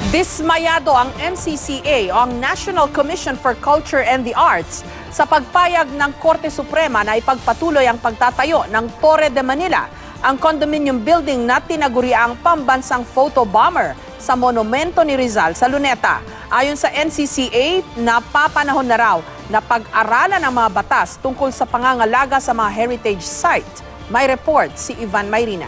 Dismayado ang NCCA o ang National Commission for Culture and the Arts sa pagpayag ng Korte Suprema na ipagpatuloy ang pagtatayo ng Torre de Manila, ang condominium building na tinaguriang pambansang photo bomber sa monumento ni Rizal sa Luneta. Ayon sa NCCA, napapanahon na raw na pag-aralan ng mga batas tungkol sa pangangalaga sa mga heritage site. May report si Ivan Mayrina.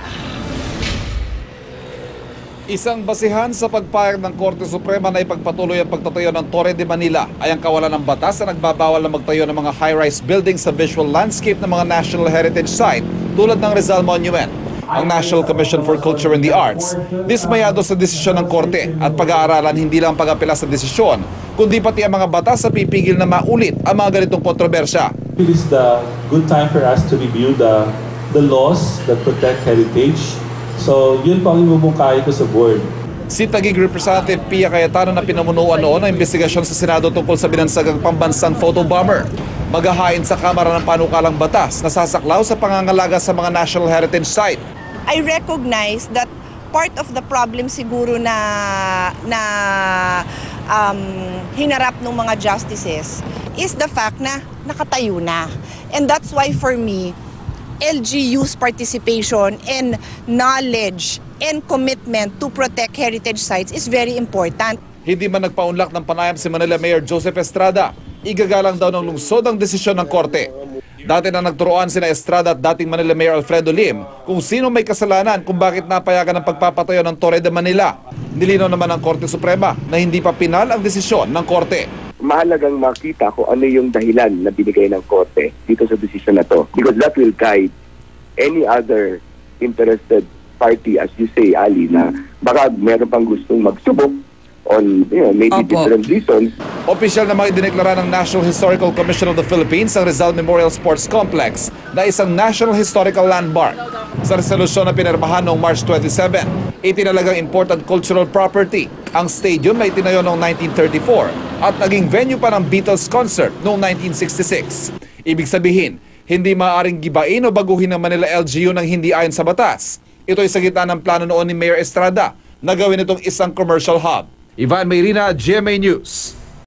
Isang basihan sa pagpayag ng Korte Suprema na ipagpatuloy ang pagtatayo ng Torre de Manila ay ang kawalan ng batas na nagbabawal na magtayo ng mga high-rise buildings sa visual landscape ng mga National Heritage Site tulad ng Rizal Monument. Ang National Commission for Culture and the Arts, dismayado sa desisyon ng Korte at pag-aaralan hindi lang pag-apela sa desisyon, kundi pati ang mga batas sa pipigil na maulit ang mga ganitong kontrobersya. It is the good time for us to review the laws that protect heritage. So, yun po ang imumungkahi ko sa board. Si Taguig Representative Pia Cayetano na pinamunuan noon ang investigasyon sa Senado tungkol sa binansagang pambansang photo bomber. Maghahain sa Kamara ng panukalang batas na sasaklaw sa pangangalaga sa mga National Heritage Site. I recognize that part of the problem siguro na hinarap ng mga justices is the fact na nakatayo na. And that's why for me, LGU's participation and knowledge and commitment to protect heritage sites is very important. Hindi man nagpaunlak ng panayam si Manila Mayor Joseph Estrada, igagalang daw ng lungsod ang desisyon ng Korte. Dati na nagturoan sina Estrada at dating Manila Mayor Alfredo Lim kung sino may kasalanan kung bakit napayagan ang pagpapatayo ng Torre de Manila. Nilinaw naman ng Korte Suprema na hindi pa pinal ang desisyon ng Korte. Mahalagang makita kung ano yung dahilan na binigay ng Korte dito sa desisyon na to. Because that will guide any other interested party, as you say, Ali, na baka meron pang gustong magsubok on maybe different reasons. Opisyal na idineklara ng National Historical Commission of the Philippines ang Rizal Memorial Sports Complex na isang National Historical Landmark. Sa resolusyon na pinirmahan noong March 27, itinalagang important cultural property. Ang stadium na itinayo noong 1934 at naging venue pa ng Beatles concert noong 1966. Ibig sabihin, hindi maaaring gibain o baguhin ng Manila LGU ng hindi ayon sa batas. Ito ay sa gitna ng plano noon ni Mayor Estrada na gawin itong isang commercial hub. Ivan Mayrina, GMA News.